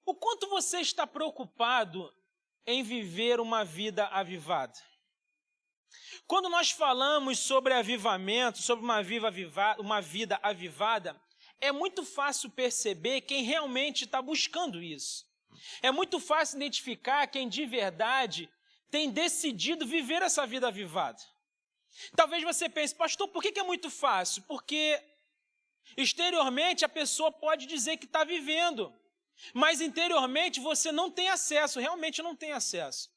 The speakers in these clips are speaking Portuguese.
O quanto você está preocupado em viver uma vida avivada? Quando nós falamos sobre avivamento, sobre uma vida avivada, é muito fácil perceber quem realmente está buscando isso. É muito fácil identificar quem de verdade tem decidido viver essa vida avivada. Talvez você pense, pastor, por que é muito fácil? Porque exteriormente a pessoa pode dizer que está vivendo, mas interiormente você não tem acesso, realmente não tem acesso.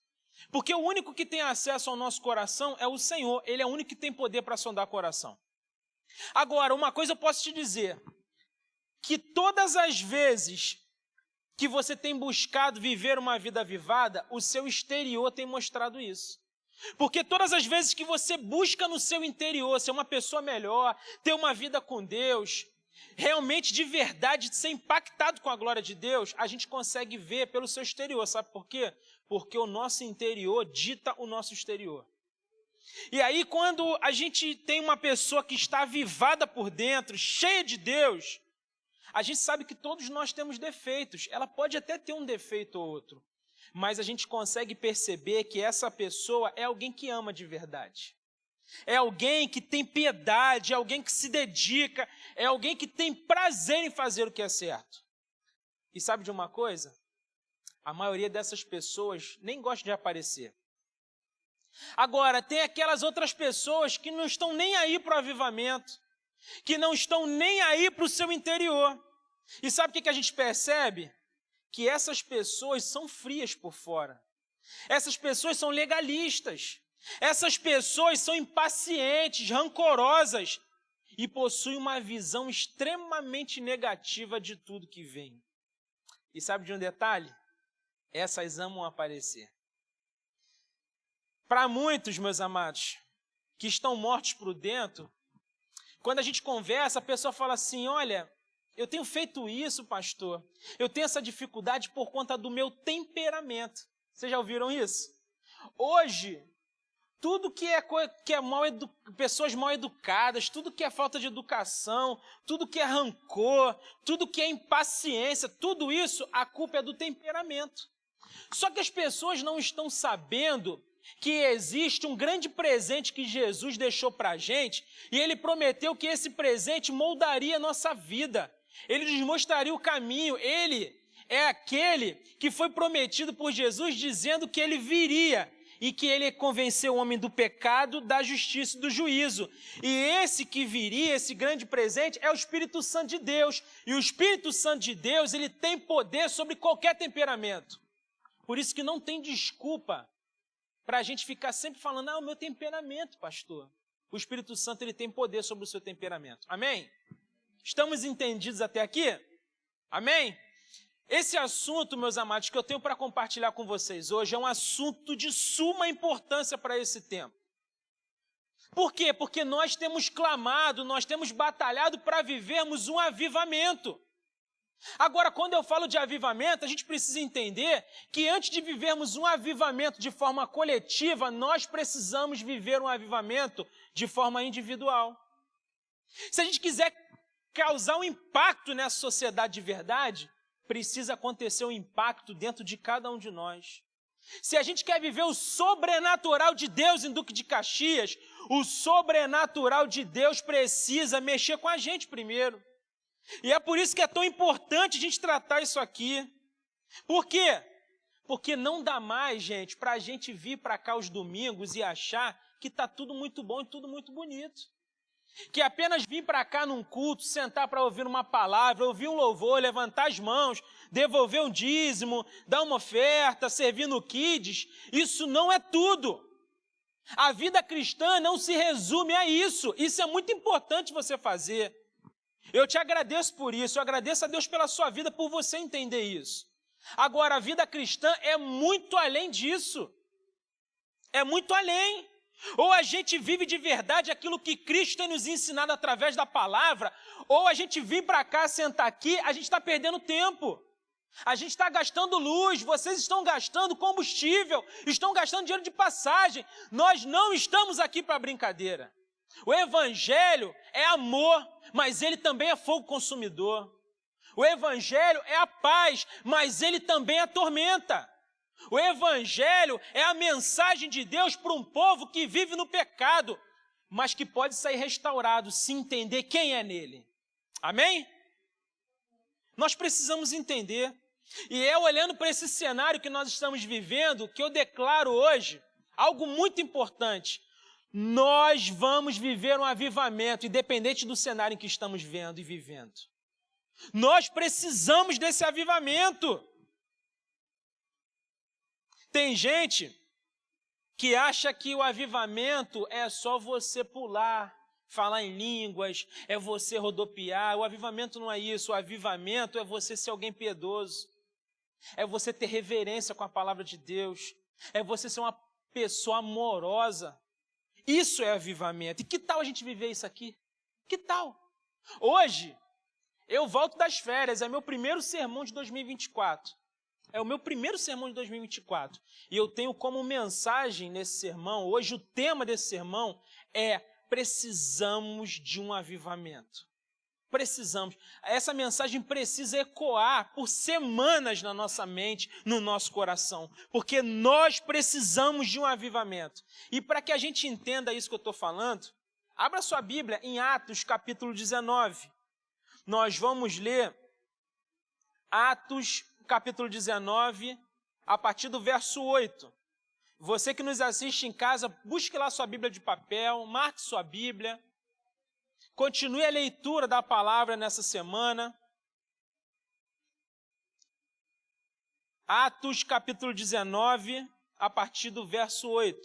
Porque o único que tem acesso ao nosso coração é o Senhor, Ele é o único que tem poder para sondar o coração. Agora, uma coisa eu posso te dizer, que todas as vezes que você tem buscado viver uma vida avivada, o seu exterior tem mostrado isso. Porque todas as vezes que você busca no seu interior ser uma pessoa melhor, ter uma vida com Deus, realmente de verdade ser impactado com a glória de Deus, a gente consegue ver pelo seu exterior. Sabe por quê? Porque o nosso interior dita o nosso exterior. E aí quando a gente tem uma pessoa que está avivada por dentro, cheia de Deus, a gente sabe que todos nós temos defeitos. Ela pode até ter um defeito ou outro, mas a gente consegue perceber que essa pessoa é alguém que ama de verdade. É alguém que tem piedade, é alguém que se dedica, é alguém que tem prazer em fazer o que é certo. E sabe de uma coisa? A maioria dessas pessoas nem gosta de aparecer. Agora, tem aquelas outras pessoas que não estão nem aí para o avivamento, que não estão nem aí para o seu interior. E sabe o que a gente percebe? Que essas pessoas são frias por fora. Essas pessoas são legalistas. Essas pessoas são impacientes, rancorosas e possuem uma visão extremamente negativa de tudo que vem. E sabe de um detalhe? Essas amam aparecer. Para muitos, meus amados, que estão mortos por dentro, quando a gente conversa, a pessoa fala assim, olha, eu tenho feito isso, pastor, eu tenho essa dificuldade por conta do meu temperamento. Vocês já ouviram isso? Hoje, tudo que é pessoas mal educadas, tudo que é falta de educação, tudo que é rancor, tudo que é impaciência, tudo isso, a culpa é do temperamento. Só que as pessoas não estão sabendo que existe um grande presente que Jesus deixou para a gente, e Ele prometeu que esse presente moldaria a nossa vida. Ele nos mostraria o caminho. Ele é aquele que foi prometido por Jesus, dizendo que Ele viria e que Ele convenceu o homem do pecado, da justiça e do juízo. E esse que viria, esse grande presente, é o Espírito Santo de Deus. E o Espírito Santo de Deus, ele tem poder sobre qualquer temperamento. Por isso que não tem desculpa para a gente ficar sempre falando, o meu temperamento, pastor. O Espírito Santo, ele tem poder sobre o seu temperamento. Amém? Estamos entendidos até aqui? Amém? Esse assunto, meus amados, que eu tenho para compartilhar com vocês hoje é um assunto de suma importância para esse tempo. Por quê? Porque nós temos clamado, nós temos batalhado para vivermos um avivamento. Agora, quando eu falo de avivamento, a gente precisa entender que antes de vivermos um avivamento de forma coletiva, nós precisamos viver um avivamento de forma individual. Se a gente quiser causar um impacto nessa sociedade de verdade, precisa acontecer um impacto dentro de cada um de nós. Se a gente quer viver o sobrenatural de Deus em Duque de Caxias, o sobrenatural de Deus precisa mexer com a gente primeiro. E é por isso que é tão importante a gente tratar isso aqui. Por quê? Porque não dá mais, gente, para a gente vir para cá os domingos e achar que está tudo muito bom e tudo muito bonito. Que apenas vir para cá num culto, sentar para ouvir uma palavra, ouvir um louvor, levantar as mãos, devolver um dízimo, dar uma oferta, servir no Kids, isso não é tudo. A vida cristã não se resume a isso. Isso é muito importante você fazer. Eu te agradeço por isso, eu agradeço a Deus pela sua vida, por você entender isso. Agora, a vida cristã é muito além disso. É muito além. Ou a gente vive de verdade aquilo que Cristo tem nos ensinado através da palavra, ou a gente vir para cá, sentar aqui, a gente está perdendo tempo. A gente está gastando luz, vocês estão gastando combustível, estão gastando dinheiro de passagem. Nós não estamos aqui para brincadeira. O Evangelho é amor, mas ele também é fogo consumidor. O evangelho é a paz, mas ele também atormenta. O evangelho é a mensagem de Deus para um povo que vive no pecado, mas que pode sair restaurado se entender quem é nele. Amém? Nós precisamos entender. E é olhando para esse cenário que nós estamos vivendo que eu declaro hoje algo muito importante. Nós vamos viver um avivamento, independente do cenário em que estamos vendo e vivendo. Nós precisamos desse avivamento. Tem gente que acha que o avivamento é só você pular, falar em línguas, é você rodopiar. O avivamento não é isso. O avivamento é você ser alguém piedoso. É você ter reverência com a palavra de Deus. É você ser uma pessoa amorosa. Isso é avivamento. E que tal a gente viver isso aqui? Que tal? Hoje, eu volto das férias, é meu primeiro sermão de 2024. É o meu primeiro sermão de 2024. E eu tenho como mensagem nesse sermão, hoje o tema desse sermão é: precisamos de um avivamento. Precisamos. Essa mensagem precisa ecoar por semanas na nossa mente, no nosso coração, porque nós precisamos de um avivamento. E para que a gente entenda isso que eu estou falando, abra sua Bíblia em Atos capítulo 19. Nós vamos ler Atos capítulo 19, a partir do verso 8. Você que nos assiste em casa, busque lá sua Bíblia de papel, marque sua Bíblia. Continue a leitura da palavra nessa semana. Atos capítulo 19, a partir do verso 8.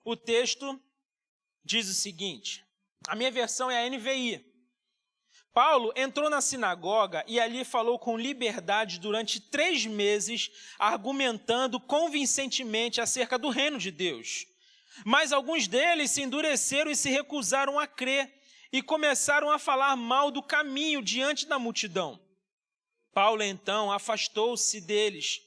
O texto diz o seguinte, a minha versão é a NVI. Paulo entrou na sinagoga e ali falou com liberdade durante 3 meses, argumentando convincentemente acerca do reino de Deus. Mas alguns deles se endureceram e se recusaram a crer e começaram a falar mal do caminho diante da multidão. Paulo, então, afastou-se deles.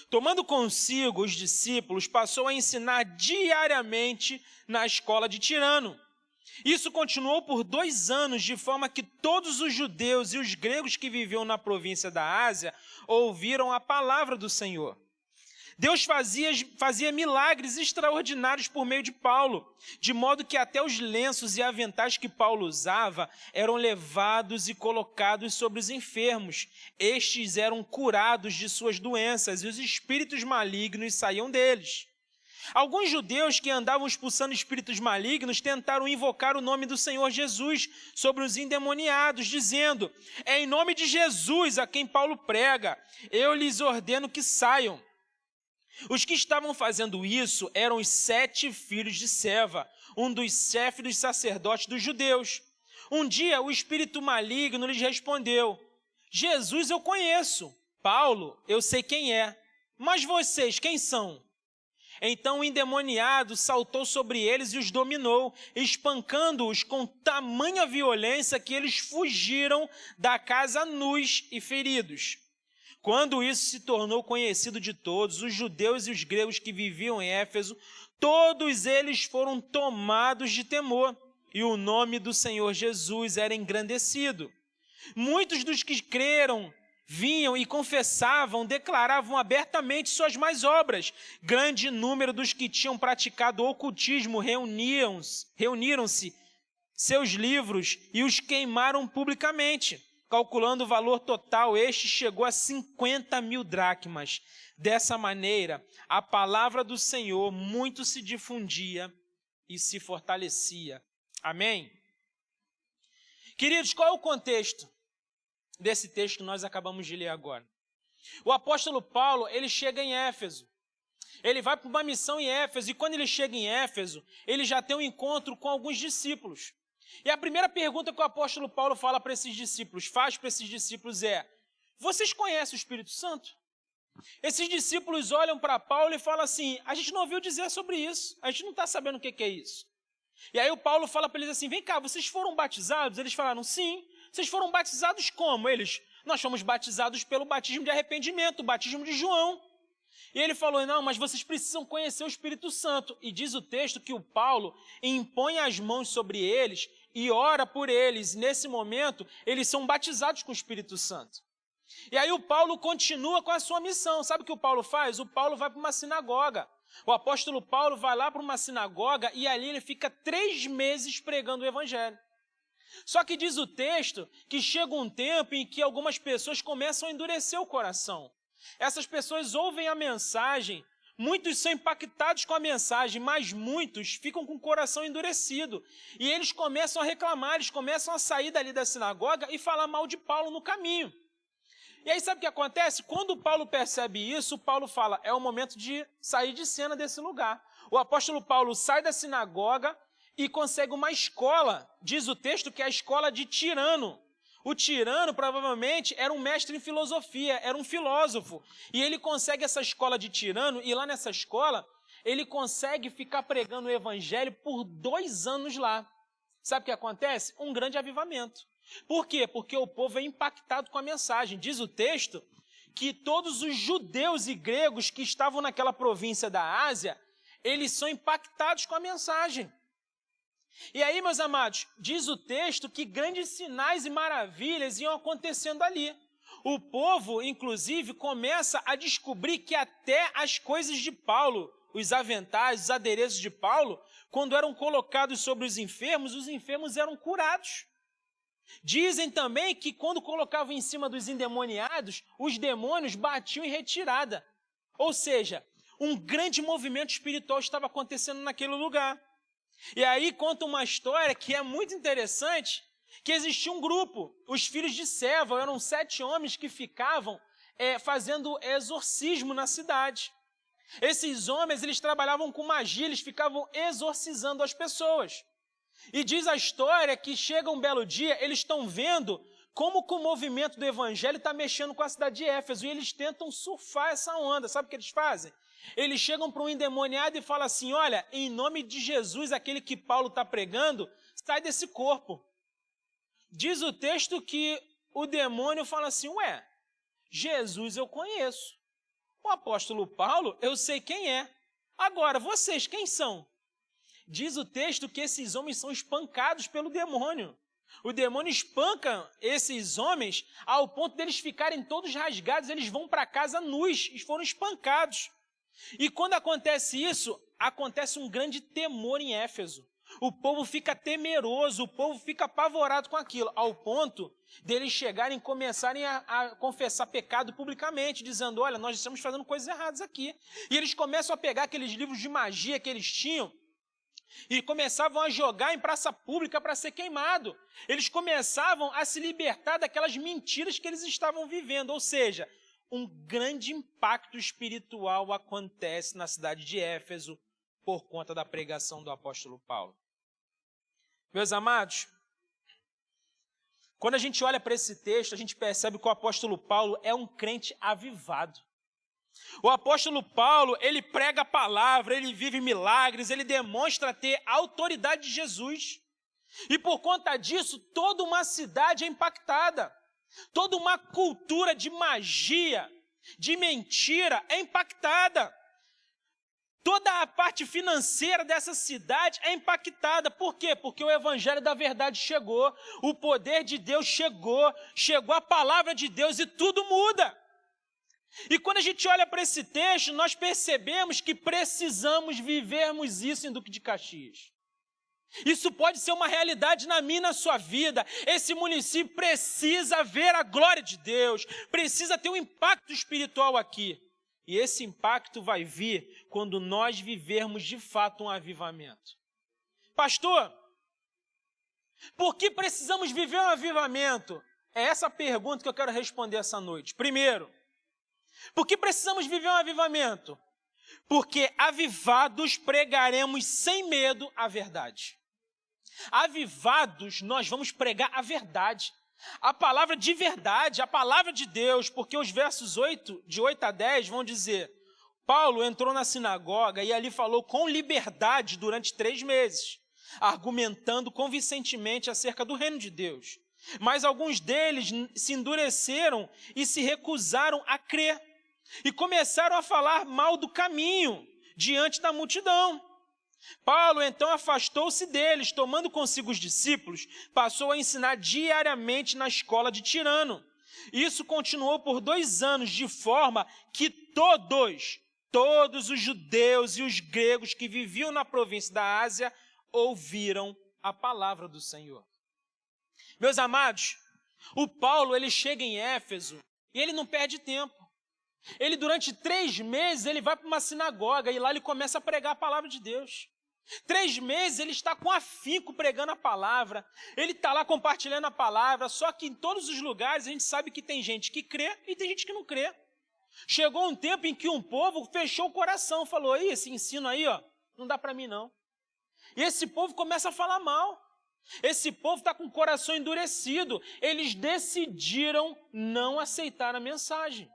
Tomando consigo os discípulos, passou a ensinar diariamente na escola de Tirano. Isso continuou por 2 anos, de forma que todos os judeus e os gregos que viviam na província da Ásia ouviram a palavra do Senhor. Deus fazia milagres extraordinários por meio de Paulo, de modo que até os lenços e aventais que Paulo usava eram levados e colocados sobre os enfermos. Estes eram curados de suas doenças e os espíritos malignos saíam deles. Alguns judeus que andavam expulsando espíritos malignos tentaram invocar o nome do Senhor Jesus sobre os endemoniados, dizendo: é em nome de Jesus a quem Paulo prega, eu lhes ordeno que saiam. Os que estavam fazendo isso eram os 7 filhos de Seva, um dos chefes dos sacerdotes dos judeus. Um dia o espírito maligno lhes respondeu: Jesus eu conheço, Paulo eu sei quem é, mas vocês quem são? Então o endemoniado saltou sobre eles e os dominou, espancando-os com tamanha violência que eles fugiram da casa nus e feridos. Quando isso se tornou conhecido de todos, os judeus e os gregos que viviam em Éfeso, todos eles foram tomados de temor, e o nome do Senhor Jesus era engrandecido. Muitos dos que creram vinham e confessavam, declaravam abertamente suas más obras. Grande número dos que tinham praticado ocultismo reuniram-se seus livros e os queimaram publicamente. Calculando o valor total, este chegou a 50.000 dracmas. Dessa maneira, a palavra do Senhor muito se difundia e se fortalecia. Amém? Queridos, qual é o contexto desse texto que nós acabamos de ler agora? O apóstolo Paulo, ele chega em Éfeso. Ele vai para uma missão em Éfeso, e quando ele chega em Éfeso, ele já tem um encontro com alguns discípulos. E a primeira pergunta que o apóstolo Paulo faz para esses discípulos é: vocês conhecem o Espírito Santo? Esses discípulos olham para Paulo e falam assim: a gente não ouviu dizer sobre isso, a gente não está sabendo o que é isso. E aí o Paulo fala para eles assim: vem cá, vocês foram batizados? Eles falaram: sim. Vocês foram batizados como? Eles: nós fomos batizados pelo batismo de arrependimento, o batismo de João. E ele falou, não, mas vocês precisam conhecer o Espírito Santo. E diz o texto que o Paulo impõe as mãos sobre eles e ora por eles. Nesse momento, eles são batizados com o Espírito Santo. E aí o Paulo continua com a sua missão. Sabe o que o Paulo faz? O Paulo vai para uma sinagoga. O apóstolo Paulo vai lá para uma sinagoga e ali ele fica 3 meses pregando o evangelho. Só que diz o texto que chega um tempo em que algumas pessoas começam a endurecer o coração. Essas pessoas ouvem a mensagem, muitos são impactados com a mensagem, mas muitos ficam com o coração endurecido. E eles começam a reclamar, eles começam a sair dali da sinagoga e falar mal de Paulo no caminho. E aí sabe o que acontece? Quando Paulo percebe isso, Paulo fala, é o momento de sair de cena desse lugar. O apóstolo Paulo sai da sinagoga e consegue uma escola, diz o texto que é a escola de Tirano. O Tirano provavelmente era um mestre em filosofia, era um filósofo. E ele consegue essa escola de Tirano e lá nessa escola ele consegue ficar pregando o evangelho por 2 anos lá. Sabe o que acontece? Um grande avivamento. Por quê? Porque o povo é impactado com a mensagem. Diz o texto que todos os judeus e gregos que estavam naquela província da Ásia, eles são impactados com a mensagem. E aí, meus amados, diz o texto que grandes sinais e maravilhas iam acontecendo ali. O povo, inclusive, começa a descobrir que até as coisas de Paulo, os aventais, os adereços de Paulo, quando eram colocados sobre os enfermos eram curados. Dizem também que quando colocavam em cima dos endemoniados, os demônios batiam em retirada. Ou seja, um grande movimento espiritual estava acontecendo naquele lugar. E aí conta uma história que é muito interessante, que existia um grupo, os filhos de Seva, eram 7 homens que ficavam fazendo exorcismo na cidade. Esses homens, eles trabalhavam com magia, eles ficavam exorcizando as pessoas. E diz a história que chega um belo dia, eles estão vendo como que o movimento do evangelho está mexendo com a cidade de Éfeso, e eles tentam surfar essa onda. Sabe o que eles fazem? Eles chegam para um endemoniado e falam assim, olha, em nome de Jesus, aquele que Paulo está pregando, sai desse corpo. Diz o texto que o demônio fala assim, ué, Jesus eu conheço. O apóstolo Paulo, eu sei quem é. Agora, vocês quem são? Diz o texto que esses homens são espancados pelo demônio. O demônio espanca esses homens ao ponto deles ficarem todos rasgados, eles vão para casa nus e foram espancados. E quando acontece isso, acontece um grande temor em Éfeso. O povo fica temeroso, o povo fica apavorado com aquilo, ao ponto deles chegarem e começarem a confessar pecado publicamente, dizendo, olha, nós estamos fazendo coisas erradas aqui. E eles começam a pegar aqueles livros de magia que eles tinham e começavam a jogar em praça pública para ser queimado. Eles começavam a se libertar daquelas mentiras que eles estavam vivendo, ou seja, um grande impacto espiritual acontece na cidade de Éfeso por conta da pregação do apóstolo Paulo. Meus amados, quando a gente olha para esse texto, a gente percebe que o apóstolo Paulo é um crente avivado. O apóstolo Paulo, ele prega a palavra, ele vive milagres, ele demonstra ter a autoridade de Jesus. E por conta disso, toda uma cidade é impactada. Toda uma cultura de magia, de mentira é impactada. Toda a parte financeira dessa cidade é impactada. Por quê? Porque o evangelho da verdade chegou, o poder de Deus chegou a palavra de Deus e tudo muda. E quando a gente olha para esse texto, nós percebemos que precisamos vivermos isso em Duque de Caxias. Isso pode ser uma realidade na minha e na sua vida. Esse município precisa ver a glória de Deus, precisa ter um impacto espiritual aqui. E esse impacto vai vir quando nós vivermos de fato um avivamento. Pastor, por que precisamos viver um avivamento? É essa a pergunta que eu quero responder essa noite. Primeiro, por que precisamos viver um avivamento? Porque avivados pregaremos sem medo a verdade. Avivados, nós vamos pregar a verdade. A palavra de verdade, a palavra de Deus, porque os versos 8, de 8 a 10 vão dizer, Paulo entrou na sinagoga e ali falou com liberdade durante 3 meses, argumentando convincentemente acerca do reino de Deus. Mas alguns deles se endureceram e se recusaram a crer. e começaram a falar mal do caminho diante da multidão. Paulo então afastou-se deles, tomando consigo os discípulos, passou a ensinar diariamente na escola de Tirano. Isso continuou por 2 anos, de forma que todos os judeus e os gregos que viviam na província da Ásia ouviram a palavra do Senhor. Meus amados, o Paulo, ele chega em Éfeso e ele não perde tempo. Ele, durante 3 meses, ele vai para uma sinagoga e lá ele começa a pregar a palavra de Deus. 3 meses ele está com afinco pregando a palavra, ele está lá compartilhando a palavra, só que em todos os lugares a gente sabe que tem gente que crê e tem gente que não crê. Chegou um tempo em que um povo fechou o coração, falou, esse ensino aí, não dá para mim não. E esse povo começa a falar mal. Esse povo está com o coração endurecido. Eles decidiram não aceitar a mensagem.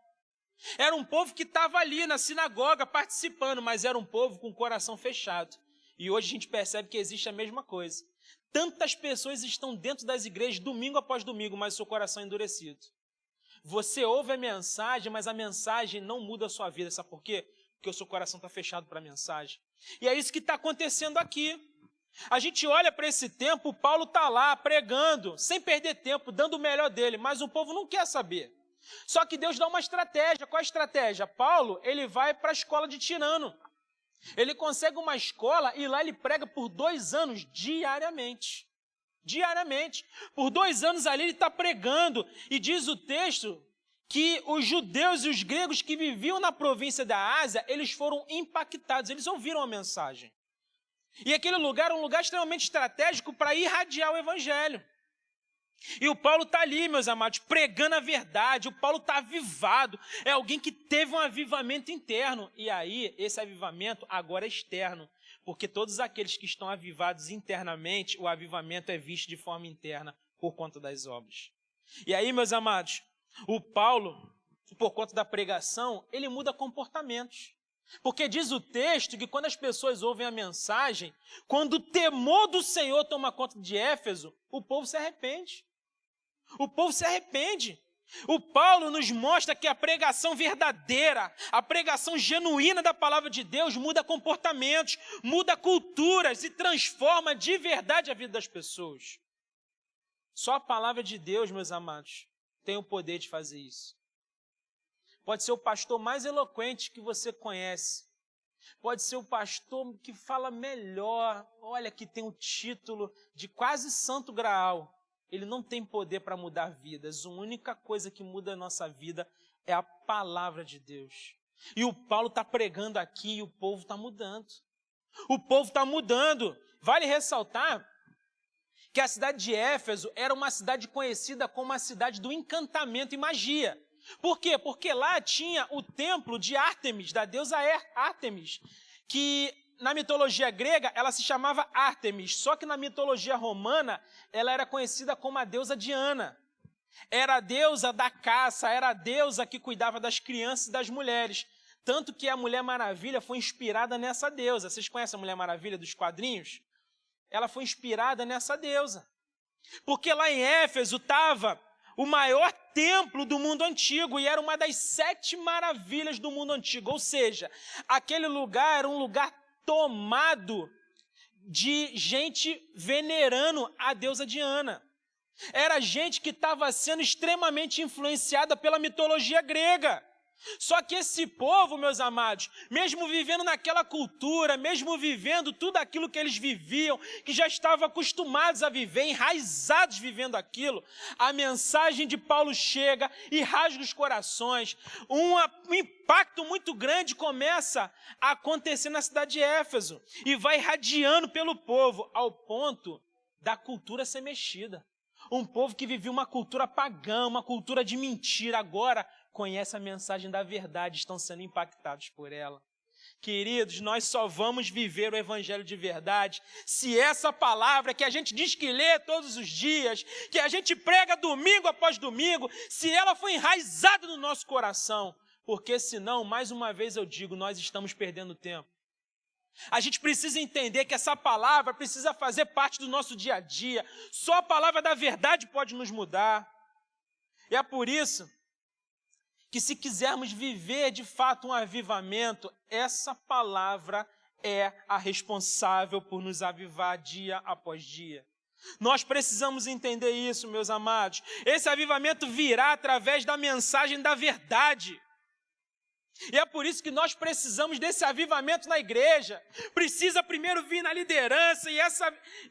Era um povo que estava ali na sinagoga participando, mas era um povo com o coração fechado. E hoje a gente percebe que existe a mesma coisa. Tantas pessoas estão dentro das igrejas domingo após domingo, mas o seu coração é endurecido. Você ouve a mensagem, mas a mensagem não muda a sua vida. Sabe por quê? Porque o seu coração está fechado para a mensagem. E é isso que está acontecendo aqui. A gente olha para esse tempo, o Paulo está lá pregando, sem perder tempo, dando o melhor dele, mas o povo não quer saber. Só que Deus dá uma estratégia. Qual a estratégia? Paulo, ele vai para a escola de Tirano. Ele consegue uma escola e lá ele prega por 2 anos diariamente. Diariamente. Por 2 anos ali ele está pregando. E diz o texto que os judeus e os gregos que viviam na província da Ásia, eles foram impactados, eles ouviram a mensagem. E aquele lugar é um lugar extremamente estratégico para irradiar o evangelho. E o Paulo está ali, meus amados, pregando a verdade. O Paulo está avivado, é alguém que teve um avivamento interno. E aí, esse avivamento agora é externo, porque todos aqueles que estão avivados internamente, o avivamento é visto de forma interna por conta das obras. E aí, meus amados, o Paulo, por conta da pregação, ele muda comportamentos. Porque diz o texto que quando as pessoas ouvem a mensagem, quando o temor do Senhor toma conta de Éfeso, o povo se arrepende. O povo se arrepende. O Paulo nos mostra que a pregação verdadeira, a pregação genuína da palavra de Deus muda comportamentos, muda culturas e transforma de verdade a vida das pessoas. Só a palavra de Deus, meus amados, tem o poder de fazer isso. Pode ser o pastor mais eloquente que você conhece. Pode ser o pastor que fala melhor, olha, que tem o título de quase santo graal. Ele não tem poder para mudar vidas. A única coisa que muda a nossa vida é a palavra de Deus. E o Paulo está pregando aqui e o povo está mudando. O povo está mudando. Vale ressaltar que a cidade de Éfeso era uma cidade conhecida como a cidade do encantamento e magia. Por quê? Porque lá tinha o templo de Ártemis, da deusa Ártemis, que na mitologia grega ela se chamava Ártemis, só que na mitologia romana ela era conhecida como a deusa Diana. Era a deusa da caça, era a deusa que cuidava das crianças e das mulheres. Tanto que a Mulher Maravilha foi inspirada nessa deusa. Vocês conhecem a Mulher Maravilha dos quadrinhos? Ela foi inspirada nessa deusa. Porque lá em Éfeso estava o maior templo do mundo antigo, e era uma das 7 maravilhas do mundo antigo, ou seja, aquele lugar era um lugar tomado de gente venerando a deusa Diana. Era gente que estava sendo extremamente influenciada pela mitologia grega. Só que esse povo, meus amados, mesmo vivendo naquela cultura, mesmo vivendo tudo aquilo que eles viviam, que já estavam acostumados a viver, enraizados vivendo aquilo, a mensagem de Paulo chega e rasga os corações. Um impacto muito grande começa a acontecer na cidade de Éfeso e vai irradiando pelo povo, ao ponto da cultura ser mexida. Um povo que vivia uma cultura pagã, uma cultura de mentira, agora conhece a mensagem da verdade, estão sendo impactados por ela. Queridos, nós só vamos viver o evangelho de verdade se essa palavra que a gente diz que lê todos os dias, que a gente prega domingo após domingo, se ela for enraizada no nosso coração, porque senão, mais uma vez eu digo, nós estamos perdendo tempo. A gente precisa entender que essa palavra precisa fazer parte do nosso dia a dia. Só a palavra da verdade pode nos mudar. E é por isso que se quisermos viver de fato um avivamento, essa palavra é a responsável por nos avivar dia após dia. Nós precisamos entender isso, meus amados. Esse avivamento virá através da mensagem da verdade. E é por isso que nós precisamos desse avivamento na igreja. Precisa primeiro vir na liderança e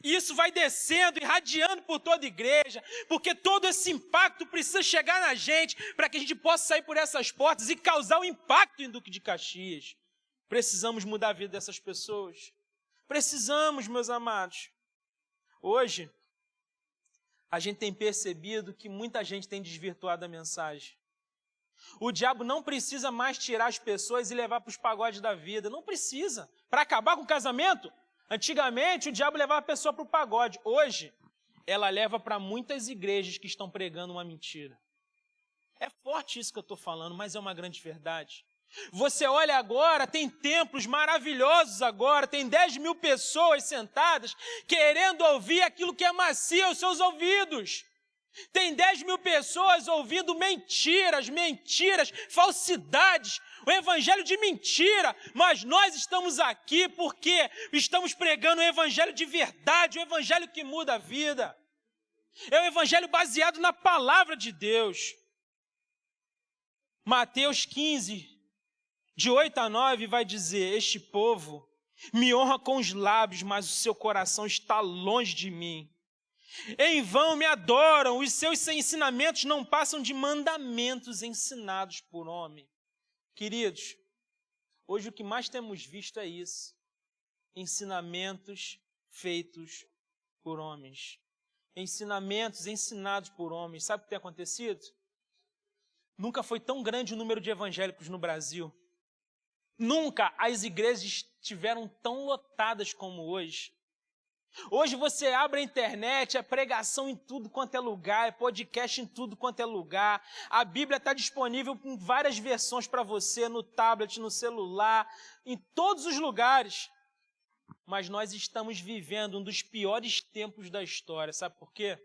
isso vai descendo, irradiando por toda a igreja, porque todo esse impacto precisa chegar na gente para que a gente possa sair por essas portas e causar um impacto em Duque de Caxias. Precisamos mudar a vida dessas pessoas. Precisamos, meus amados. Hoje, a gente tem percebido que muita gente tem desvirtuado a mensagem. O diabo não precisa mais tirar as pessoas e levar para os pagodes da vida. Não precisa. Para acabar com o casamento, antigamente o diabo levava a pessoa para o pagode. Hoje, ela leva para muitas igrejas que estão pregando uma mentira. É forte isso que eu estou falando, mas é uma grande verdade. Você olha agora, tem templos maravilhosos agora, tem 10 mil pessoas sentadas querendo ouvir aquilo que é macio aos seus ouvidos. Tem 10 mil pessoas ouvindo mentiras, falsidades, o evangelho de mentira, mas nós estamos aqui porque estamos pregando o evangelho de verdade, o evangelho que muda a vida. É o evangelho baseado na palavra de Deus. Mateus 15, de 8 a 9, vai dizer: este povo me honra com os lábios, mas o seu coração está longe de mim. Em vão me adoram, os seus ensinamentos não passam de mandamentos ensinados por homem. Queridos, hoje o que mais temos visto é isso. Ensinamentos feitos por homens. Ensinamentos ensinados por homens. Sabe o que tem acontecido? Nunca foi tão grande o número de evangélicos no Brasil. Nunca as igrejas estiveram tão lotadas como hoje. Hoje você abre a internet, é pregação em tudo quanto é lugar, é podcast em tudo quanto é lugar. A Bíblia está disponível em várias versões para você, no tablet, no celular, em todos os lugares. Mas nós estamos vivendo um dos piores tempos da história. Sabe por quê?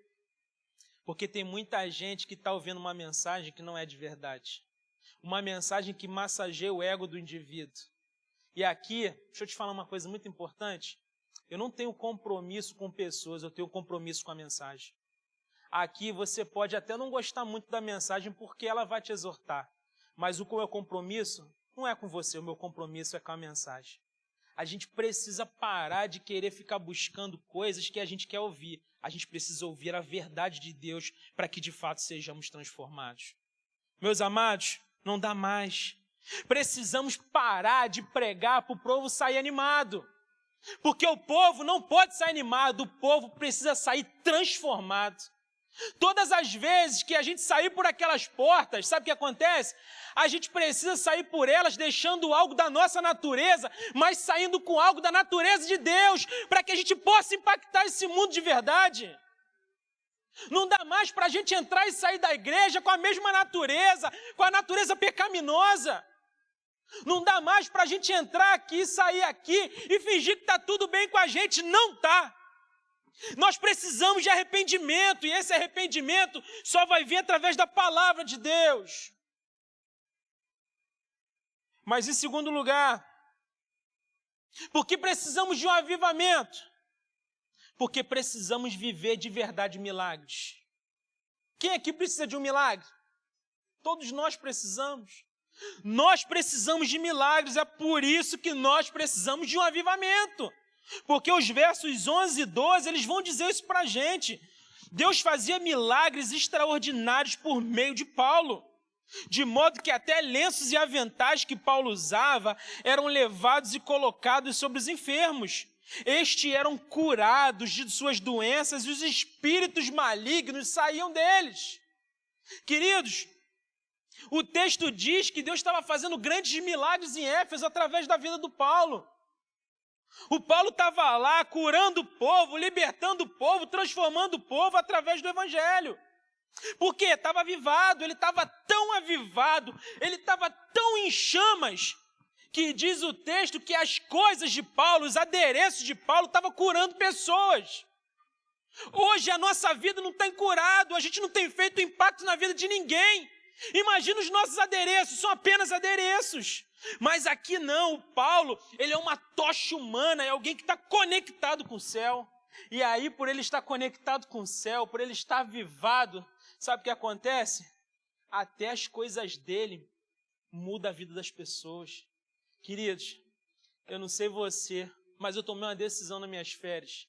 Porque tem muita gente que está ouvindo uma mensagem que não é de verdade. Uma mensagem que massageia o ego do indivíduo. E aqui, deixa eu te falar uma coisa muito importante. Eu não tenho compromisso com pessoas, eu tenho compromisso com a mensagem. Aqui você pode até não gostar muito da mensagem porque ela vai te exortar. Mas o meu compromisso não é com você, o meu compromisso é com a mensagem. A gente precisa parar de querer ficar buscando coisas que a gente quer ouvir. A gente precisa ouvir a verdade de Deus para que de fato sejamos transformados. Meus amados, não dá mais. Precisamos parar de pregar para o povo sair animado. Porque o povo não pode sair animado, o povo precisa sair transformado. Todas as vezes que a gente sair por aquelas portas, sabe o que acontece? A gente precisa sair por elas deixando algo da nossa natureza, mas saindo com algo da natureza de Deus, para que a gente possa impactar esse mundo de verdade. Não dá mais para a gente entrar e sair da igreja com a mesma natureza, com a natureza pecaminosa. Não dá mais para a gente entrar aqui, sair aqui e fingir que está tudo bem com a gente. Não está. Nós precisamos de arrependimento e esse arrependimento só vai vir através da palavra de Deus. Mas em segundo lugar, por que precisamos de um avivamento? Porque precisamos viver de verdade milagres. Quem aqui precisa de um milagre? Todos nós precisamos. Nós precisamos de milagres, é por isso que nós precisamos de um avivamento. Porque os versos 11 e 12, eles vão dizer isso para a gente. Deus fazia milagres extraordinários por meio de Paulo. De modo que até lenços e aventais que Paulo usava eram levados e colocados sobre os enfermos. Estes eram curados de suas doenças e os espíritos malignos saíam deles. Queridos, o texto diz que Deus estava fazendo grandes milagres em Éfeso através da vida do Paulo. O Paulo estava lá curando o povo, libertando o povo, transformando o povo através do evangelho. Por quê? Estava avivado, ele estava tão avivado, ele estava tão em chamas, que diz o texto que as coisas de Paulo, os adereços de Paulo estavam curando pessoas. Hoje a nossa vida não tem curado, a gente não tem feito impacto na vida de ninguém. Imagina os nossos adereços, são apenas adereços. Mas aqui não, o Paulo, ele é uma tocha humana, é alguém que está conectado com o céu. E aí, por ele estar conectado com o céu, por ele estar avivado, sabe o que acontece? Até as coisas dele mudam a vida das pessoas. Queridos, eu não sei você, mas eu tomei uma decisão nas minhas férias.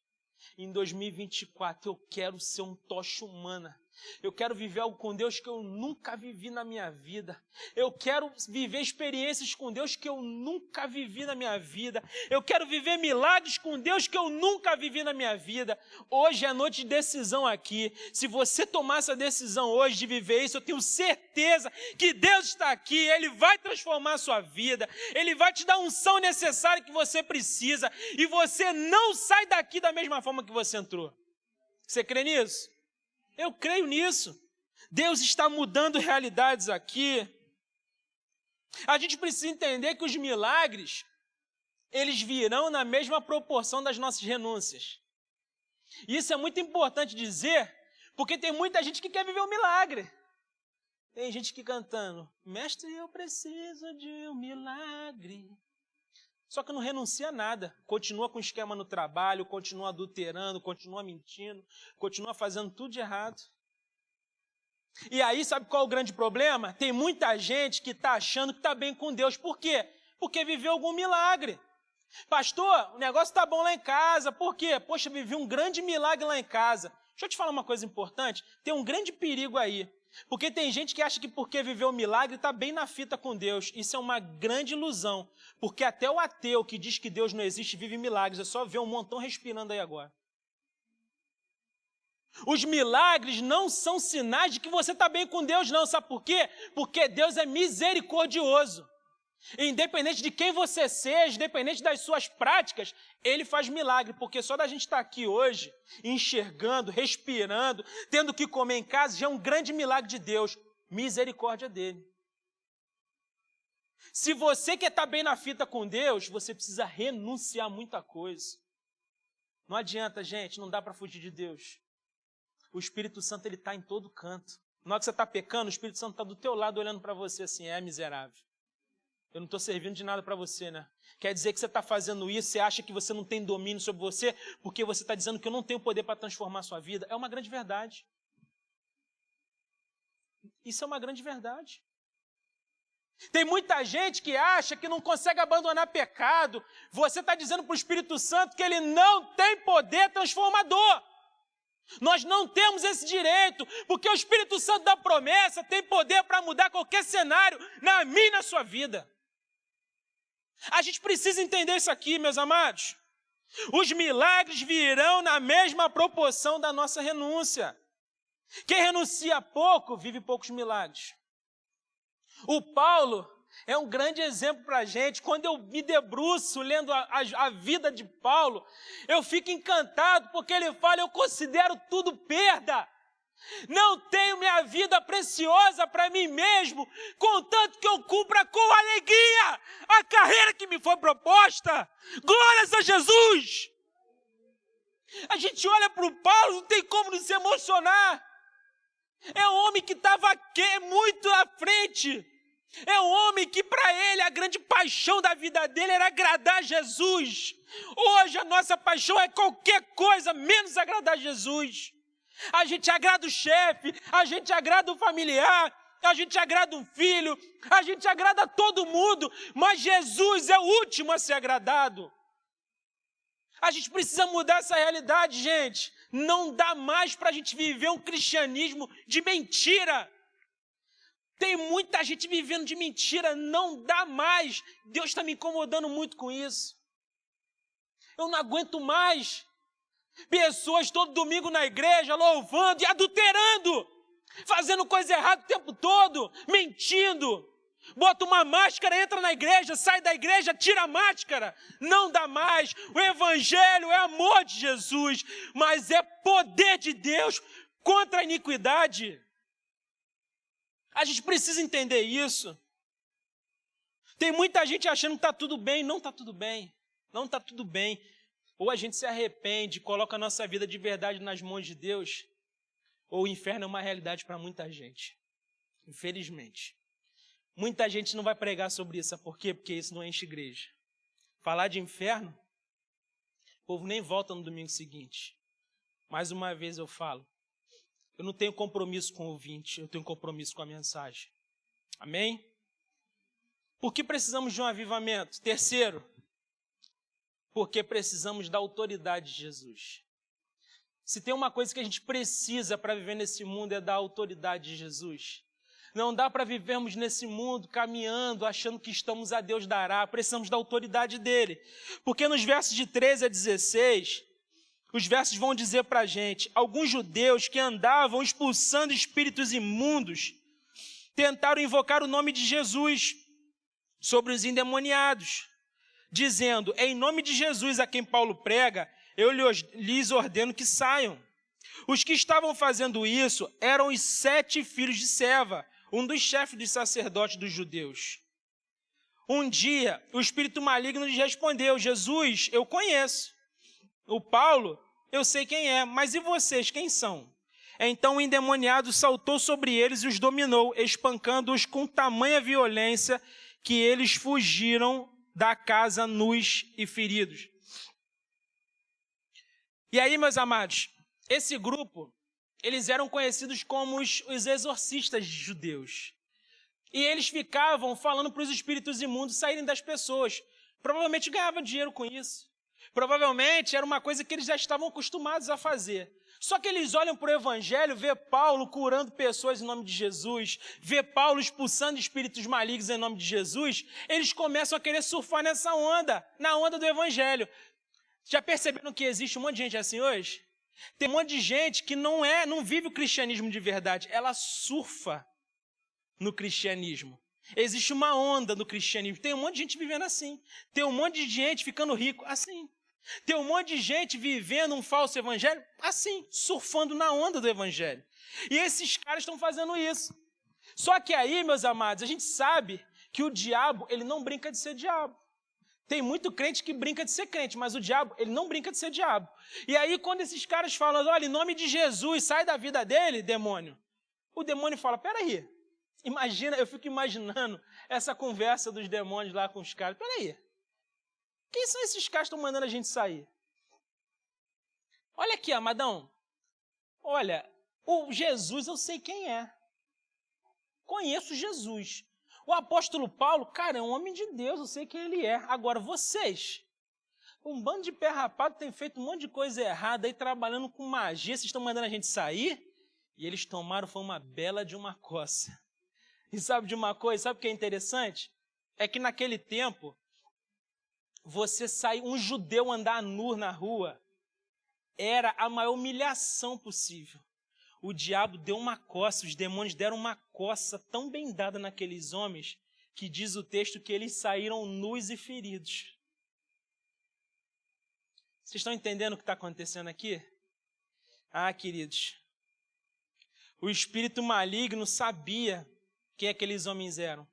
Em 2024, eu quero ser um tocha humana. Eu quero viver algo com Deus que eu nunca vivi na minha vida. Eu quero viver experiências com Deus que eu nunca vivi na minha vida. Eu quero viver milagres com Deus que eu nunca vivi na minha vida. Hoje é noite de decisão aqui. Se você tomar essa decisão hoje de viver isso, eu tenho certeza que Deus está aqui. Ele vai transformar a sua vida. Ele vai te dar a unção necessária que você precisa. E você não sai daqui da mesma forma que você entrou. Você crê nisso? Eu creio nisso. Deus está mudando realidades aqui. A gente precisa entender que os milagres, eles virão na mesma proporção das nossas renúncias. Isso é muito importante dizer, porque tem muita gente que quer viver um milagre. Tem gente que cantando, mestre, eu preciso de um milagre. Só que não renuncia a nada, continua com esquema no trabalho, continua adulterando, continua mentindo, continua fazendo tudo de errado. E aí, sabe qual é o grande problema? Tem muita gente que está achando que está bem com Deus. Por quê? Porque viveu algum milagre. Pastor, o negócio está bom lá em casa. Por quê? Poxa, vivi um grande milagre lá em casa. Deixa eu te falar uma coisa importante. Tem um grande perigo aí. Porque tem gente que acha que porque viveu um milagre está bem na fita com Deus. Isso é uma grande ilusão. Porque até o ateu que diz que Deus não existe vive milagres. É só ver um montão respirando aí agora. Os milagres não são sinais de que você está bem com Deus, não. Sabe por quê? Porque Deus é misericordioso. Independente de quem você seja, independente das suas práticas, Ele faz milagre, porque só da gente estar aqui hoje, enxergando, respirando, tendo que comer em casa, já é um grande milagre de Deus, misericórdia dEle. Se você quer estar bem na fita com Deus, você precisa renunciar a muita coisa. Não adianta, gente, não dá para fugir de Deus. O Espírito Santo, ele está em todo canto. Na hora que você está pecando, o Espírito Santo está do teu lado olhando para você assim, miserável. Eu não estou servindo de nada para você, né? Quer dizer que você está fazendo isso, você acha que você não tem domínio sobre você, porque você está dizendo que eu não tenho poder para transformar a sua vida. É uma grande verdade. Isso é uma grande verdade. Tem muita gente que acha que não consegue abandonar pecado. Você está dizendo para o Espírito Santo que ele não tem poder transformador. Nós não temos esse direito, porque o Espírito Santo da promessa tem poder para mudar qualquer cenário na minha e na sua vida. A gente precisa entender isso aqui, meus amados. Os milagres virão na mesma proporção da nossa renúncia. Quem renuncia pouco, vive poucos milagres. O Paulo é um grande exemplo para a gente. Quando eu me debruço lendo a vida de Paulo, eu fico encantado, porque ele fala, eu considero tudo perda. Não tenho minha vida preciosa para mim mesmo, contanto que eu cumpra com alegria a carreira que me foi proposta. Glórias a Jesus! A gente olha para o Paulo, não tem como não se emocionar. É um homem que estava muito à frente. É um homem que para ele a grande paixão da vida dele era agradar a Jesus. Hoje a nossa paixão é qualquer coisa menos agradar a Jesus. A gente agrada o chefe, a gente agrada o familiar, a gente agrada um filho, a gente agrada todo mundo, mas Jesus é o último a ser agradado. A gente precisa mudar essa realidade, gente. Não dá mais para a gente viver um cristianismo de mentira. Tem muita gente vivendo de mentira, não dá mais. Deus está me incomodando muito com isso. Eu não aguento mais. Pessoas todo domingo na igreja, louvando e adulterando, fazendo coisa errada o tempo todo, mentindo. Bota uma máscara, entra na igreja, sai da igreja, tira a máscara. Não dá mais. O evangelho é amor de Jesus, mas é poder de Deus contra a iniquidade. A gente precisa entender isso. Tem muita gente achando que está tudo bem. Não está tudo bem. Não está tudo bem. Ou a gente se arrepende, coloca a nossa vida de verdade nas mãos de Deus, ou o inferno é uma realidade para muita gente. Infelizmente. Muita gente não vai pregar sobre isso. Sabe por quê? Porque isso não enche igreja. Falar de inferno, o povo nem volta no domingo seguinte. Mais uma vez eu falo, eu não tenho compromisso com o ouvinte, eu tenho compromisso com a mensagem. Amém? Por que precisamos de um avivamento? Terceiro, porque precisamos da autoridade de Jesus. Se tem uma coisa que a gente precisa para viver nesse mundo é da autoridade de Jesus. Não dá para vivermos nesse mundo caminhando, achando que estamos a Deus dará. Precisamos da autoridade dele. Porque nos versos de 13 a 16, os versos vão dizer para a gente, alguns judeus que andavam expulsando espíritos imundos, tentaram invocar o nome de Jesus sobre os endemoniados, dizendo, em nome de Jesus a quem Paulo prega, eu lhes ordeno que saiam. Os que estavam fazendo isso eram os 7 filhos de Seva, um dos chefes dos sacerdotes dos judeus. Um dia, o espírito maligno lhes respondeu, Jesus, eu conheço. O Paulo, eu sei quem é, mas e vocês, quem são? Então o endemoniado saltou sobre eles e os dominou, espancando-os com tamanha violência que eles fugiram da casa nus e feridos. E aí, meus amados, esse grupo, eles eram conhecidos como os exorcistas judeus. E eles ficavam falando para os espíritos imundos saírem das pessoas. Provavelmente ganhavam dinheiro com isso. Provavelmente era uma coisa que eles já estavam acostumados a fazer. Só que eles olham para o Evangelho, vê Paulo curando pessoas em nome de Jesus, vê Paulo expulsando espíritos malignos em nome de Jesus, eles começam a querer surfar nessa onda, na onda do Evangelho. Já perceberam que existe um monte de gente assim hoje? Tem um monte de gente que não vive o cristianismo de verdade, ela surfa no cristianismo. Existe uma onda no cristianismo, tem um monte de gente vivendo assim, tem um monte de gente ficando rico assim, tem um monte de gente vivendo um falso evangelho assim, surfando na onda do evangelho. E esses caras estão fazendo isso. Só que aí, meus amados, a gente sabe que o diabo, ele não brinca de ser diabo. Tem muito crente que brinca de ser crente, mas o diabo, ele não brinca de ser diabo. E aí, quando esses caras falam, olha, em nome de Jesus, sai da vida dele, demônio. O demônio fala, peraí, imagina, eu fico imaginando essa conversa dos demônios lá com os caras. Peraí, quem são esses caras que estão mandando a gente sair? Olha aqui, amadão. Olha, o Jesus eu sei quem é. Conheço Jesus. O apóstolo Paulo, cara, é um homem de Deus, eu sei quem ele é. Agora, vocês, um bando de pé rapado, tem feito um monte de coisa errada aí, trabalhando com magia, vocês estão mandando a gente sair? E eles tomaram, foi uma bela de uma coça. E sabe de uma coisa, sabe o que é interessante? É que naquele tempo, um judeu andar nu na rua, era a maior humilhação possível. O diabo deu uma coça, os demônios deram uma coça tão bem dada naqueles homens, que diz o texto que eles saíram nus e feridos. Vocês estão entendendo o que está acontecendo aqui? Ah, queridos, o espírito maligno sabia quem aqueles homens eram.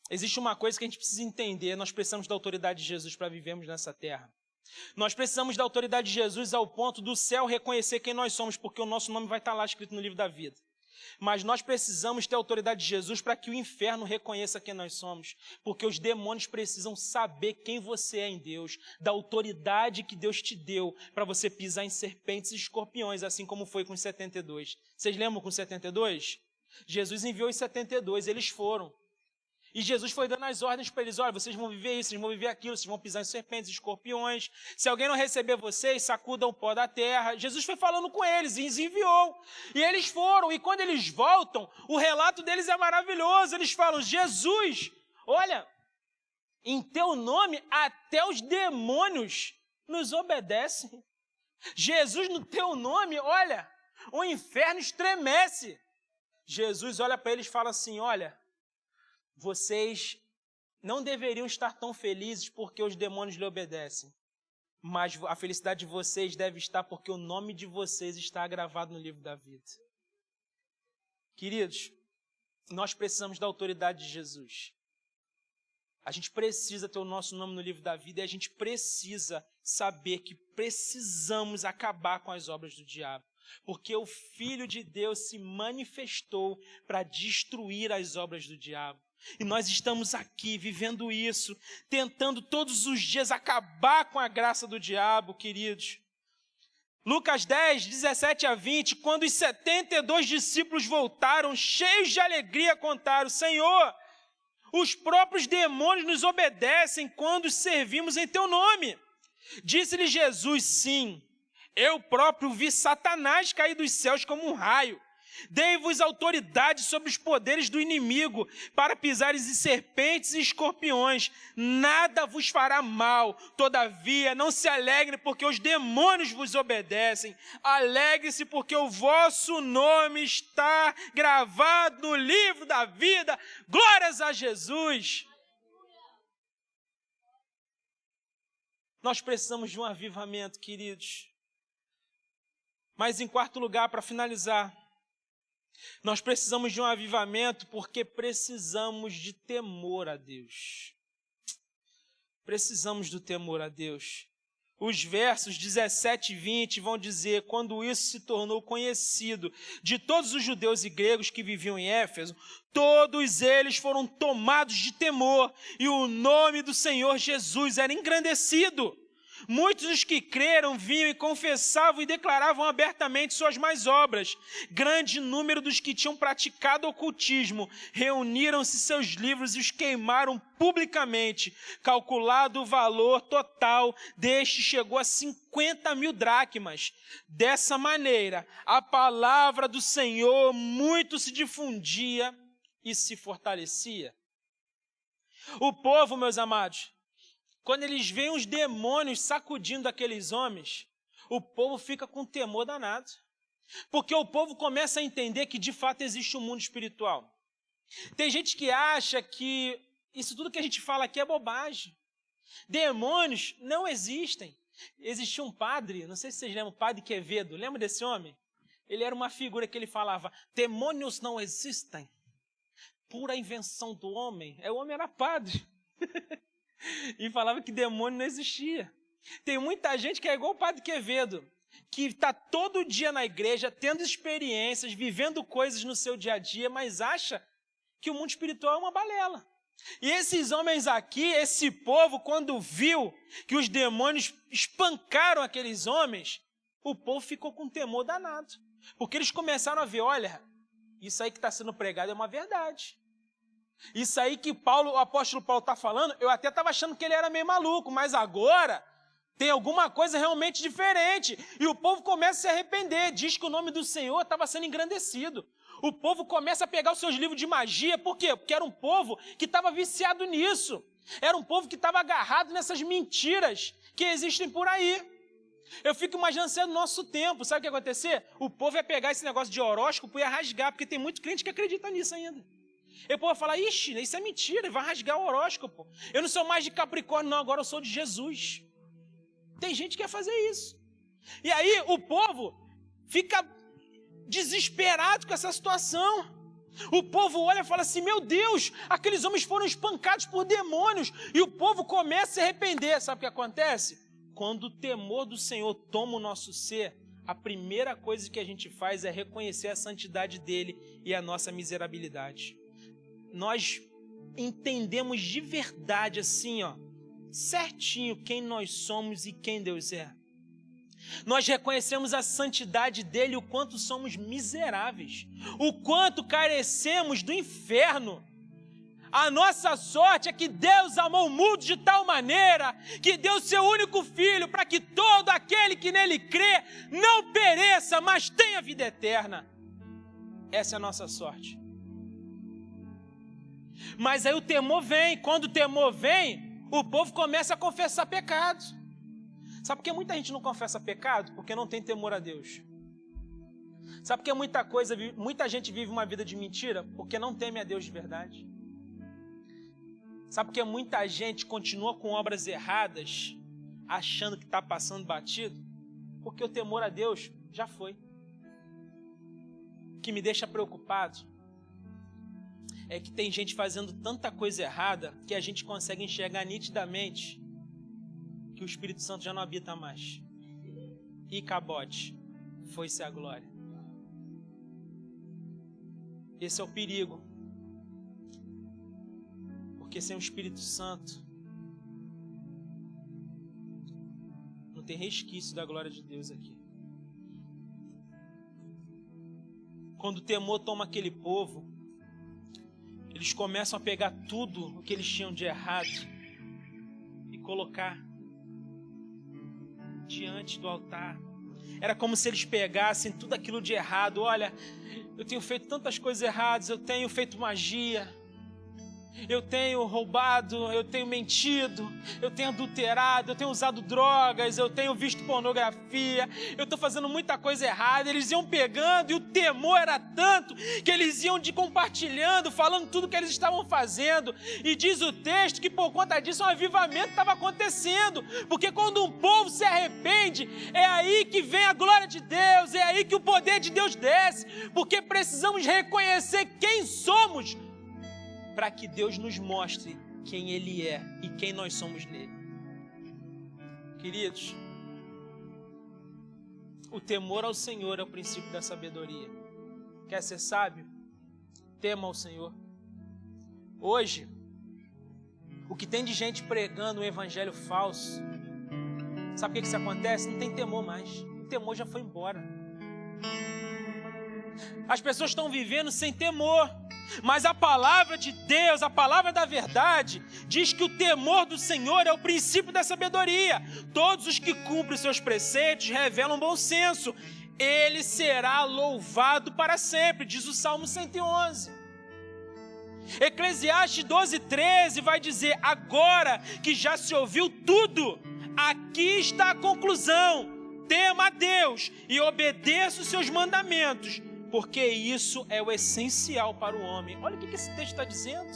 Existe uma coisa que a gente precisa entender, nós precisamos da autoridade de Jesus para vivermos nessa terra. Nós precisamos da autoridade de Jesus ao ponto do céu reconhecer quem nós somos, porque o nosso nome vai estar lá escrito no livro da vida. Mas nós precisamos ter a autoridade de Jesus para que o inferno reconheça quem nós somos, porque os demônios precisam saber quem você é em Deus, da autoridade que Deus te deu para você pisar em serpentes e escorpiões, assim como foi com os 72. Vocês lembram com os 72? Jesus enviou os 72, eles foram. E Jesus foi dando as ordens para eles, olha, vocês vão viver isso, vocês vão viver aquilo, vocês vão pisar em serpentes e escorpiões. Se alguém não receber vocês, sacudam o pó da terra. Jesus foi falando com eles e os enviou. E eles foram, e quando eles voltam, o relato deles é maravilhoso. Eles falam, Jesus, olha, em teu nome até os demônios nos obedecem. Jesus, no teu nome, olha, o inferno estremece. Jesus olha para eles e fala assim, olha, vocês não deveriam estar tão felizes porque os demônios lhe obedecem, mas a felicidade de vocês deve estar porque o nome de vocês está gravado no livro da vida. Queridos, nós precisamos da autoridade de Jesus. A gente precisa ter o nosso nome no livro da vida e a gente precisa saber que precisamos acabar com as obras do diabo. Porque o Filho de Deus se manifestou para destruir as obras do diabo. E nós estamos aqui vivendo isso, tentando todos os dias acabar com a graça do diabo, queridos. Lucas 10, 17 a 20, quando os 72 discípulos voltaram, cheios de alegria, contaram: Senhor, os próprios demônios nos obedecem quando os servimos em teu nome. Disse-lhe Jesus: sim, eu próprio vi Satanás cair dos céus como um raio. Dei-vos autoridade sobre os poderes do inimigo, para pisares em serpentes e escorpiões. Nada vos fará mal. Todavia, não se alegrem, porque os demônios vos obedecem. Alegre-se, porque o vosso nome está gravado no livro da vida. Glórias a Jesus! Nós precisamos de um avivamento, queridos. Mas em quarto lugar, para finalizar, nós precisamos de um avivamento porque precisamos de temor a Deus. Precisamos do temor a Deus. Os versos 17 e 20 vão dizer: quando isso se tornou conhecido de todos os judeus e gregos que viviam em Éfeso, todos eles foram tomados de temor e o nome do Senhor Jesus era engrandecido. Muitos dos que creram vinham e confessavam e declaravam abertamente suas más obras. Grande número dos que tinham praticado ocultismo reuniram-se seus livros e os queimaram publicamente. Calculado o valor total deste chegou a 50.000 dracmas. Dessa maneira, a palavra do Senhor muito se difundia e se fortalecia. O povo, meus amados, quando eles veem os demônios sacudindo aqueles homens, o povo fica com temor danado. Porque o povo começa a entender que de fato existe um mundo espiritual. Tem gente que acha que isso tudo que a gente fala aqui é bobagem. Demônios não existem. Existia um padre, não sei se vocês lembram, o Padre Quevedo, lembra desse homem? Ele era uma figura que ele falava: demônios não existem, pura invenção do homem. O homem era padre. E falava que demônio não existia. Tem muita gente que é igual o Padre Quevedo, que está todo dia na igreja, tendo experiências, vivendo coisas no seu dia a dia, mas acha que o mundo espiritual é uma balela. E esses homens aqui, esse povo, quando viu que os demônios espancaram aqueles homens, o povo ficou com temor danado. Porque eles começaram a ver: olha, isso aí que está sendo pregado é uma verdade. Isso aí que o apóstolo Paulo está falando, eu até estava achando que ele era meio maluco, mas agora tem alguma coisa realmente diferente. E o povo começa a se arrepender, diz que o nome do Senhor estava sendo engrandecido. O povo começa a pegar os seus livros de magia, por quê? Porque era um povo que estava viciado nisso. Era um povo que estava agarrado nessas mentiras que existem por aí. Eu fico imaginando sendo no nosso tempo, sabe o que ia acontecer? O povo ia pegar esse negócio de horóscopo e ia rasgar, porque tem muito crente que acredita nisso ainda. E o povo vai falar: ixi, isso é mentira, vai rasgar o horóscopo. Eu não sou mais de Capricórnio, não, agora eu sou de Jesus. Tem gente que quer fazer isso. E aí o povo fica desesperado com essa situação. O povo olha e fala assim: meu Deus, aqueles homens foram espancados por demônios. E o povo começa a se arrepender. Sabe o que acontece? Quando o temor do Senhor toma o nosso ser, a primeira coisa que a gente faz é reconhecer a santidade dele e a nossa miserabilidade. Nós entendemos de verdade, assim, certinho quem nós somos e quem Deus é. Nós reconhecemos a santidade dele, o quanto somos miseráveis, o quanto carecemos do inferno. A nossa sorte é que Deus amou o mundo de tal maneira que deu seu único filho para que todo aquele que nele crê não pereça, mas tenha vida eterna. Essa é a nossa sorte. Mas aí o temor vem. Quando o temor vem, o povo começa a confessar pecado. Sabe por que muita gente não confessa pecado? Porque não tem temor a Deus. Sabe por que muita gente vive uma vida de mentira? Porque não teme a Deus de verdade. Sabe por que muita gente continua com obras erradas, achando que está passando batido? Porque o temor a Deus já foi. O que me deixa preocupado é que tem gente fazendo tanta coisa errada que a gente consegue enxergar nitidamente que o Espírito Santo já não habita mais. E cabote. foi-se a glória. Esse é o perigo. Porque sem o Espírito Santo, não tem resquício da glória de Deus aqui. Quando o temor toma aquele povo, eles começam a pegar tudo o que eles tinham de errado e colocar diante do altar. Era como se eles pegassem tudo aquilo de errado. Olha, eu tenho feito tantas coisas erradas, eu tenho feito magia, eu tenho roubado, eu tenho mentido, eu tenho adulterado, eu tenho usado drogas, eu tenho visto pornografia, eu estou fazendo muita coisa errada. Eles iam pegando e o temor era tanto que eles iam compartilhando, falando tudo que eles estavam fazendo. E diz o texto que por conta disso um avivamento estava acontecendo, porque quando um povo se arrepende, é aí que vem a glória de Deus, é aí que o poder de Deus desce, porque precisamos reconhecer quem somos, para que Deus nos mostre quem Ele é e quem nós somos nele. Queridos, o temor ao Senhor é o princípio da sabedoria. Quer ser sábio? Tema ao Senhor. Hoje, o que tem de gente pregando um evangelho falso, sabe o que isso acontece? Não tem temor mais. O temor já foi embora. As pessoas estão vivendo sem temor. Mas a palavra de Deus, a palavra da verdade, diz que o temor do Senhor é o princípio da sabedoria. Todos os que cumprem seus preceitos revelam bom senso. Ele será louvado para sempre, diz o Salmo 111. Eclesiastes 12:13 vai dizer: agora que já se ouviu tudo, aqui está a conclusão. Tema a Deus e obedeça os seus mandamentos, porque isso é o essencial para o homem. Olha o que esse texto está dizendo.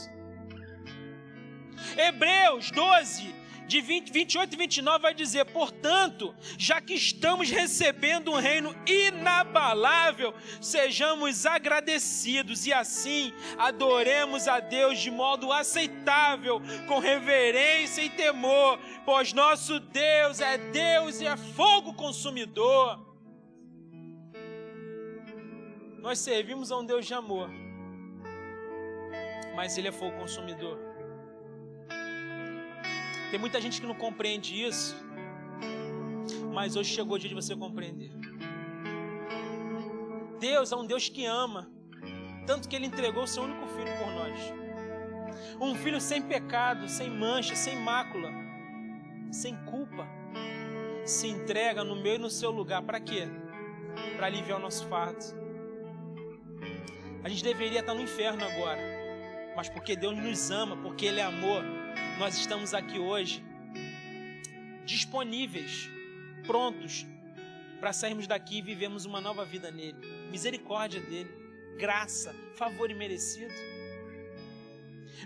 Hebreus 12, de 28 e 29 vai dizer: portanto, já que estamos recebendo um reino inabalável, sejamos agradecidos e assim adoremos a Deus de modo aceitável, com reverência e temor, pois nosso Deus e é fogo consumidor. Nós servimos a um Deus de amor, mas Ele é fogo consumidor. Tem muita gente que não compreende isso, mas hoje chegou o dia de você compreender. Deus é um Deus que ama, tanto que Ele entregou o seu único filho por nós. Um filho sem pecado, sem mancha, sem mácula, sem culpa. Se entrega no meu e no seu lugar. Para quê? Para aliviar o nosso fardo. A gente deveria estar no inferno agora, mas porque Deus nos ama, porque Ele é amor, nós estamos aqui hoje, disponíveis, prontos, para sairmos daqui e vivermos uma nova vida nele. Misericórdia dele, graça, favor imerecido.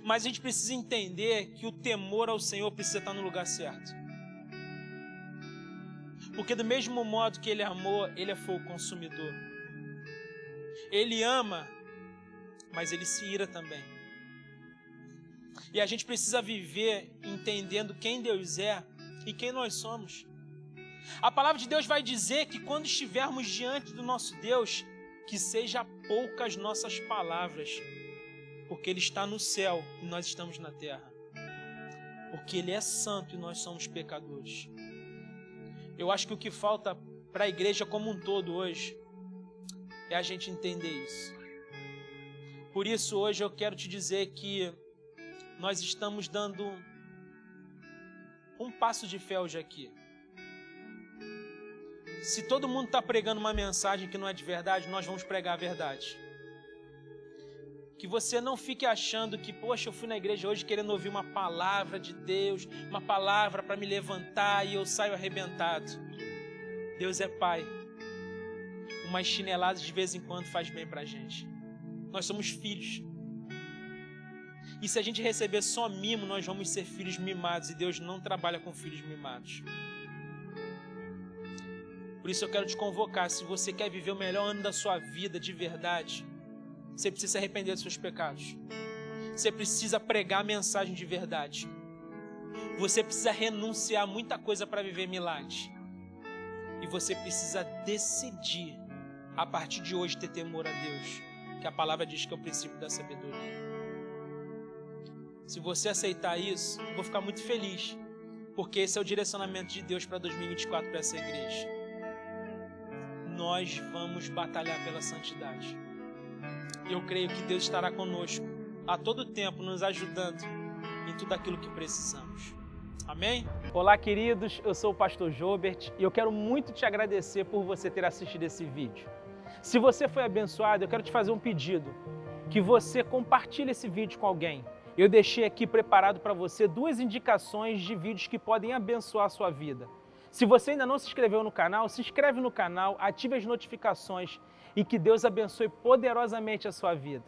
Mas a gente precisa entender que o temor ao Senhor precisa estar no lugar certo. Porque do mesmo modo que Ele é amor, Ele é fogo consumidor. Ele ama, mas Ele se ira também. E a gente precisa viver entendendo quem Deus é e quem nós somos. A palavra de Deus vai dizer que quando estivermos diante do nosso Deus, que seja poucas nossas palavras, porque Ele está no céu e nós estamos na terra. Porque Ele é santo e nós somos pecadores. Eu acho que o que falta para a igreja como um todo hoje é a gente entender isso. Por isso hoje eu quero te dizer que nós estamos dando um passo de fé hoje aqui. Se todo mundo está pregando uma mensagem que não é de verdade, nós vamos pregar a verdade. Que você não fique achando que, poxa, eu fui na igreja hoje querendo ouvir uma palavra de Deus, uma palavra para me levantar e eu saio arrebentado. Deus é Pai. Umas chineladas de vez em quando faz bem para a gente. Nós somos filhos. E se a gente receber só mimo, nós vamos ser filhos mimados. E Deus não trabalha com filhos mimados. Por isso eu quero te convocar. Se você quer viver o melhor ano da sua vida de verdade, você precisa se arrepender dos seus pecados. Você precisa pregar a mensagem de verdade. Você precisa renunciar a muita coisa para viver milagres. E você precisa decidir a partir de hoje, ter temor a Deus, que a palavra diz que é o princípio da sabedoria. Se você aceitar isso, eu vou ficar muito feliz, porque esse é o direcionamento de Deus para 2024 para essa igreja. Nós vamos batalhar pela santidade. Eu creio que Deus estará conosco a todo tempo, nos ajudando em tudo aquilo que precisamos. Amém? Olá, queridos, eu sou o pastor Jobert e eu quero muito te agradecer por você ter assistido esse vídeo. Se você foi abençoado, eu quero te fazer um pedido, que você compartilhe esse vídeo com alguém. Eu deixei aqui preparado para você 2 indicações de vídeos que podem abençoar a sua vida. Se você ainda não se inscreveu no canal, se inscreve no canal, ative as notificações e que Deus abençoe poderosamente a sua vida.